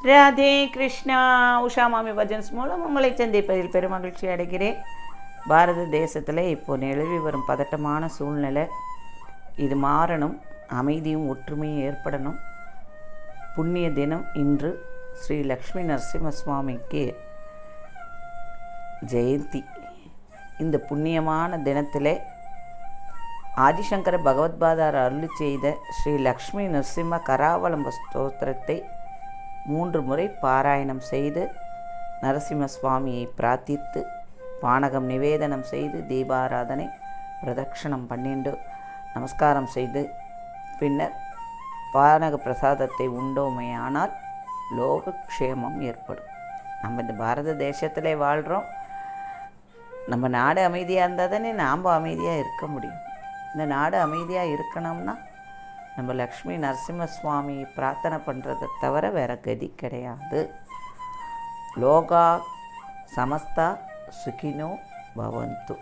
ராதே கிருஷ்ணா. உஷா மாமி பஜன்ஸ் மூலம் உங்களை சந்திப்பதில் பெருமகிழ்ச்சி அடைகிறேன். பாரத தேசத்தில் இப்போது நிலவி வரும் பதட்டமான சூழ்நிலை, இது மாறணும், அமைதியும் ஒற்றுமையும் ஏற்படணும். புண்ணிய தினம் இன்று. ஸ்ரீ லக்ஷ்மி நரசிம்ம சுவாமிக்கு ஜெயந்தி. இந்த புண்ணியமான தினத்திலே ஆதிசங்கர பகவத்பாதார் அருளி செய்த ஸ்ரீ லக்ஷ்மி நரசிம்ம கராவலம்ப ஸ்தோத்திரத்தை 3 முறை பாராயணம் செய்து நரசிம்ம சுவாமியை பிரார்த்தித்து பானகம் நிவேதனம் செய்து தீபாராதனை பிரதட்சணம் பண்ணிண்டு நமஸ்காரம் செய்து பின்னர் பானக பிரசாதத்தை உண்டோமையானால் லோகக்ஷேமம் ஏற்படும். நம்ம இந்த பாரத தேசத்திலே வாழ்கிறோம். நம்ம நாடு அமைதியாக இருந்தால் தானே நாம் அமைதியாக இருக்க முடியும். இந்த நாடு அமைதியாக இருக்கணும்னா நம்ம லக்ஷ்மி நரசிம்ம சுவாமி பிரார்த்தனை பண்ணுறதை தவிர வேறு கதி கிடையாது. லோகா சமஸ்தா சுகினோ பவந்து.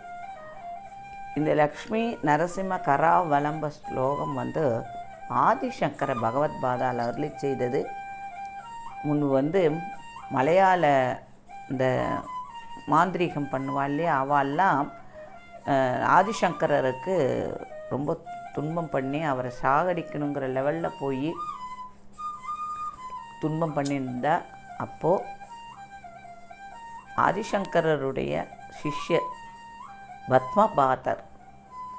இந்த லக்ஷ்மி நரசிம்ம கராவலம்ப ஸ்லோகம் ஆதிசங்கர பகவத்பாதால் அருளி செய்தது. முன்பு மலையாள இந்த மாந்திரீகம் பண்ணுவாள் இல்லையா, அவெல்லாம் ஆதிசங்கரருக்கு ரொம்ப துன்பம் பண்ணி அவரை சாகடிக்கணுங்கிற லெவலில் போய் துன்பம் பண்ணியிருந்தா. அப்போது ஆதிசங்கரருடைய சிஷ்யர் பத்மபாதர்,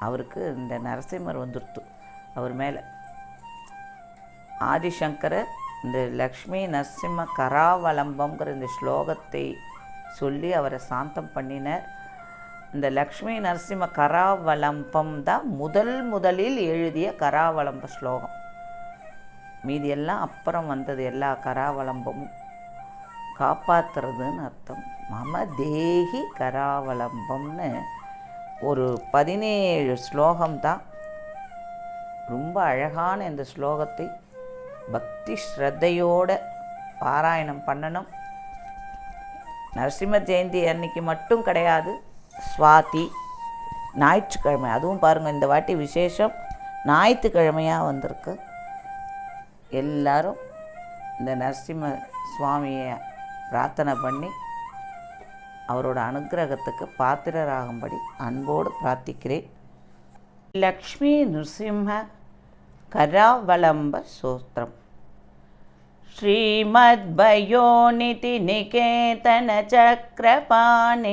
அவருக்கு இந்த நரசிம்மர் வந்துடுத்து அவர் மேலே. ஆதிசங்கரர் இந்த லக்ஷ்மி நரசிம்ம கராவலம்பங்கிற இந்த ஸ்லோகத்தை சொல்லி அவரை சாந்தம் பண்ணினார். இந்த லக்ஷ்மி நரசிம்ம கராவலம்பம் தான் முதலில் எழுதிய கராவலம்ப ஸ்லோகம். மீதியெல்லாம் அப்புறம் வந்தது. எல்லா கராவலம்பமும் காப்பாற்றுறதுன்னு அர்த்தம். மம தேகி கராவலம்பம்னு ஒரு 17 ஸ்லோகம்தான். ரொம்ப அழகான இந்த ஸ்லோகத்தை பக்தி ஸ்ரத்தையோடு பாராயணம் பண்ணணும். நரசிம்ம ஜெயந்தி அன்னைக்கு மட்டும் கிடையாது, சுவாதி ஞாயிற்றுக்கிழமை. அதுவும் பாருங்கள், இந்த வாட்டி விசேஷம் ஞாயிற்றுக்கிழமையாக வந்திருக்கு. எல்லாரும் இந்த நரசிம்ம சுவாமியை பிரார்த்தனை பண்ணி அவரோட அனுகிரகத்துக்கு பாத்திரராகும்படி அன்போடு பிரார்த்திக்கிறேன். லக்ஷ்மி நரசிம்ம கராவலம்ப ஸ்தோத்திரம். ஸ்ரீமத்பயோநிதி நிகேதன சக்கரபாணே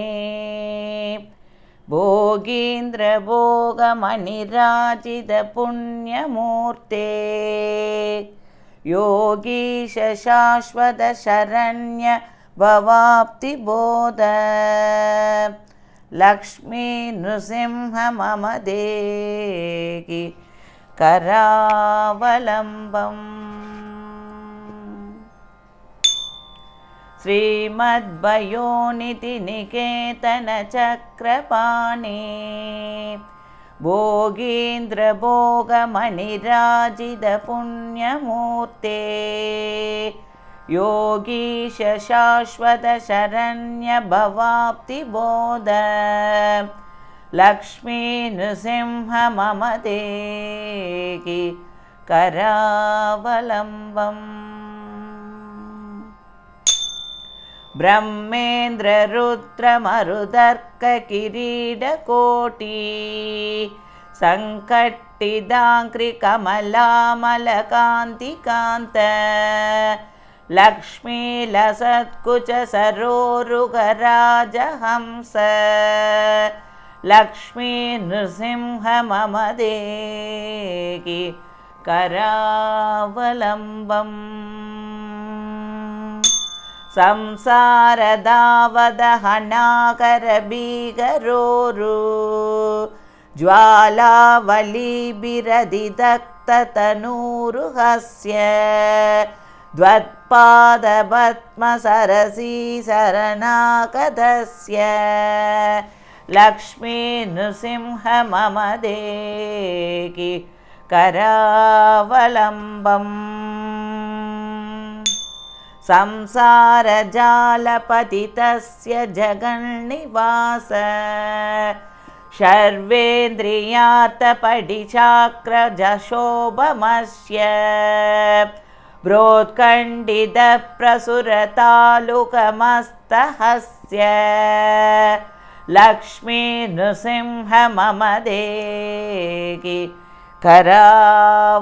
போகீந்திர போகமணிராஜித புண்ணியமூர்த்தே யோகீஷ சாஸ்வத சரண்ய பவாப்தி போத லக்ஷ்மி நரசிம்ம மம தேகி கராவலம்பம். ஸ்ரீமத்பயோநிதி நிகேதன சக்கரபாணே போகீந்திர போகமணிராஜித புண்ணியமூர்த்தே யோகீஷ சாஸ்வத சரண்ய பவாப்தி போத லக்ஷ்மி நரசிம்ம மம தேகி கராவலம்பம். பிரம்மேந்திர ருத்ர மருதர்க்க கிரீடகோட்டி சங்கட்டிதாங்கிரி கமலாமல காந்தி காந்த லக்ஷ்மீ லசத்குச்ச சரோருகராஜஹம்ச லக்ஷ்மீ நரசிம்ம மம தேகி கராவலம்பம். ಸಂಸಾರದಾವದಹನಾಕರ ಬೀಗರೋರು ಜ್ವಾಲಾವಲಿಬಿರದಿದಕ್ತತನೂರು ಹಸ್ಯ ದ್ವತ್ಪಾದಪದ್ಮಸರಸಿ ಶರಣಾಕದಸ್ಯ ಲಕ್ಷ್ಮೀ ನರಸಿಂಹ ಮಮ ದೇಗಿ ಕರಾವಲಂಬಂ. ಸಂಸಾರಜಾಲಪತಿತಸ್ಯ ಜಗನ್ನಿವಾಸ ಶರ್ವೇಂದ್ರಿಯಾರ್ಥಪಡಿಚಾಕ್ರಜಶೋಭಮಸ್ಯ ब्रोत्कण्डितप्रसुरतालुकमस्तहस्य लक्ष्मी नृसिंह मम देहि करावलम्बम्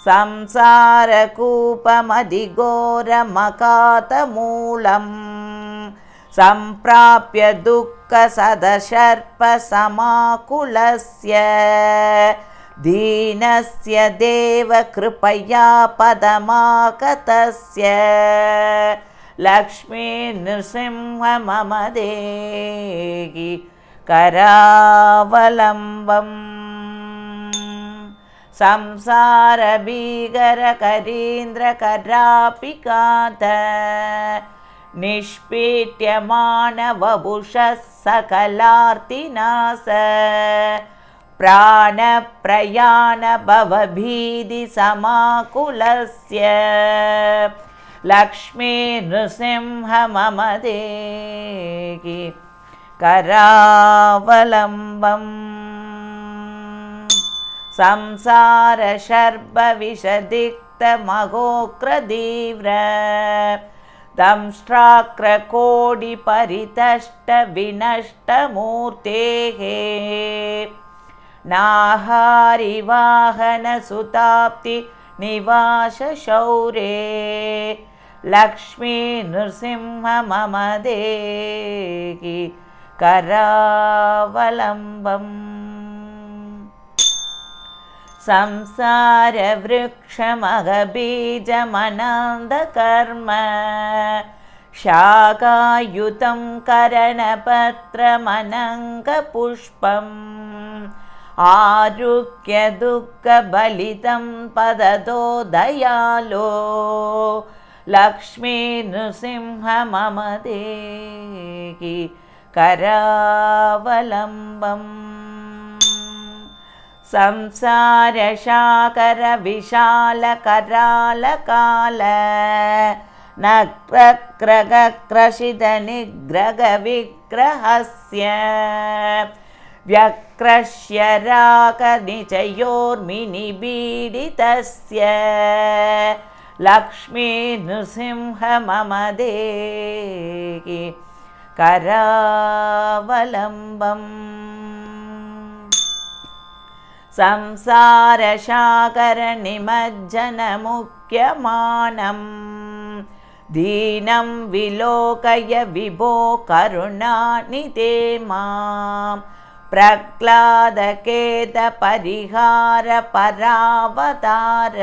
संसारकूपमधिघोरमकातमूलं सम्प्राप्य दुःखसदशर्पसमाकुलस्य दीनस्य देवकृपया पदमागतस्य लक्ष्मी नृसिंह मम देहि करावलम्बम् संसारभीकरकरीन्द्रकरापिकान्त निष्पीट्यमानवपुषः सकलार्तिनाश प्राणप्रयाणभवभीतिसमाकुलस्य लक्ष्मी नृसिंह मम देहि करावलम्बम् संसारशर्भविषदिक्तमहोक्रतीव्र दंष्ट्राक्रकोटिपरितष्टविनष्टमूर्तेः नाहारिवाहनसुताप्ति निवासशौरे लक्ष्मी नृसिंह मम देहि करावलम्बम् संसारवृक्षमगबीजमनन्दकर्म शाखायुतं करणपत्रमनङ्गपुष्पम् आरुह्यदुःखबलितं पदतो दयालो लक्ष्मी नृसिंह मम देहि करावलम्बम् संसारशाकरविशालकरालकाल नक्रक्रगक्रशितनिग्रहविग्रहस्य व्यक्रश्य रागनिचयोर्मिनिबीडितस्य लक्ष्मी नृसिंह मम देहि करावलम्बम् संसारशाकरनिमज्जनमुख्यमानं दीनं विलोकय विभो करुणानिधे मां प्रह्लादकेतपरिहारपरावतार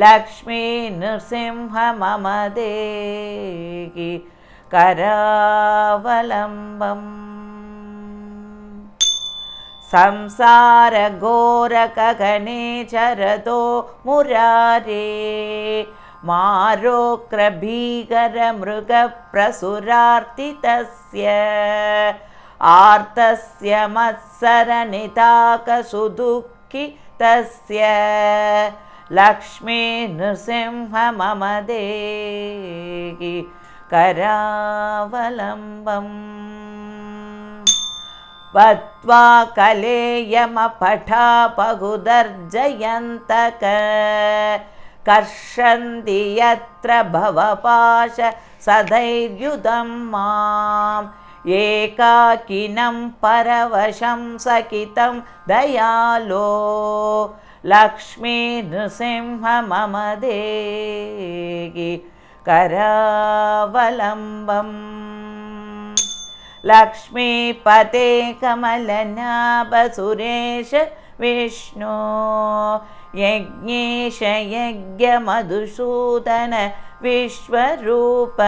लक्ष्मी नृसिंह मम देहि करावलम्बम् संसारघोरगगने चरतो मुरारे मारोक्रभीकरमृगप्रसुरार्तितस्य आर्तस्य मत्सरनिताकसुदुःखितस्य लक्ष्मी नृसिंह मम देहि करावलम्बम् बद्ध्वा कलेयमपठापगुदर्जयन्तक कर्षन्ति यत्र भवपाश सधैर्युदं माम् एकाकिनं परवशं सकितं दयालो लक्ष्मी नृसिंह मम देहि करावलम्बम् लक्ष्मीपते कमलनाभ सुरेश विष्णु यज्ञेश यज्ञमधुसूदन विश्वरूप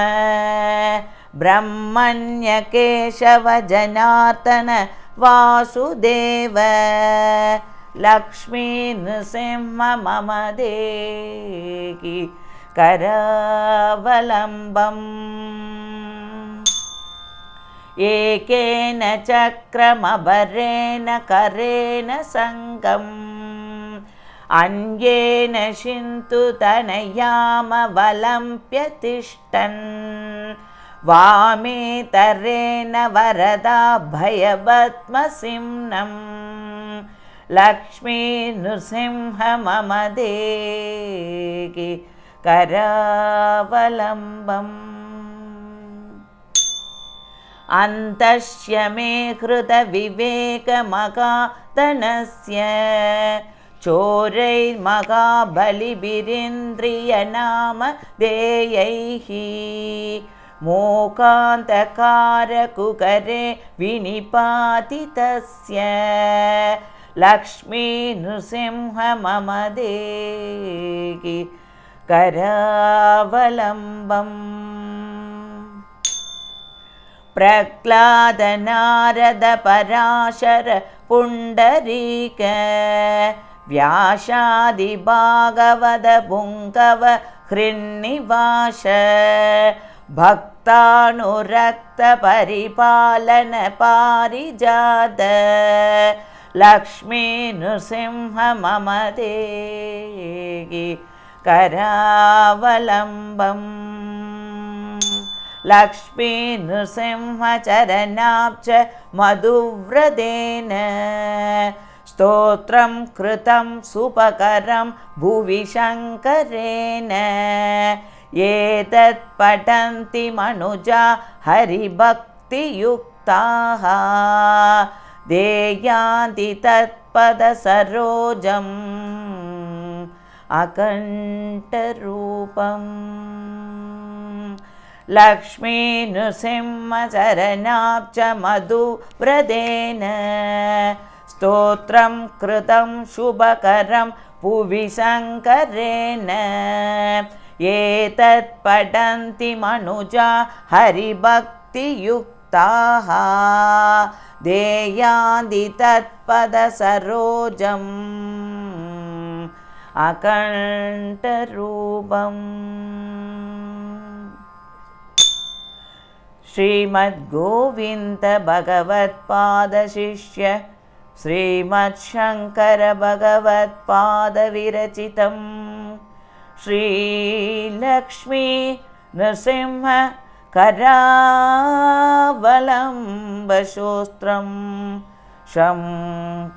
ब्रह्मण्य केशव जनार्दन वासुदेव लक्ष्मी नृसिंह मम देहि करावलम्बम् एकेन चक्रमभरेण करेण सङ्गम् अन्येन शिन्तुतनयामवलम्प्यतिष्ठन् वामेतरेण वरदा भयपद्मसिंहं लक्ष्मी नृसिंह मम देहि करावलम्बम् अन्तस्य मे हृतविवेकमगातनस्य चोरैर्महाबलिभिरिन्द्रियनामधेयैः मोकान्तकारकुकरे विनिपातितस्य लक्ष्मी नृसिंह मम देहि करावलम्बम् प्रह्लादनारद पराशर पुण्डरीक व्यासादिभागवत पुङ्गव हृन्निवास भक्तानुरक्त परिपालन पारिजात लक्ष्मी नृसिंह मम देहि करावलम्बम् लक्ष्मी नृसिंह चरणाब्ज मधुव्रतेन स्तोत्रं कृतं सुपकरं भुवि शङ्करेण एतत् पठन्ति मनुजा हरिभक्तियुक्ताः देयान्ति तत्पदसरोजम् अकण्ठरूपम् लक्ष्मी नृसिंह चरणाब्ज मधुव्रतेन स्तोत्रं कृतं शुभकरं भुवि शङ्करेण एतत् पठन्ति मनुजा हरिभक्तियुक्ताः देयान्ति तत्पदसरोजम् अकण्ठरूपम् श्रीमद्गोविन्द भगवत्पादशिष्य श्रीमच्छङ्कर भगवत्पादविरचितं श्रीलक्ष्मी नृसिंह करावलम्बस्तोत्रं सम्पूर्णम्।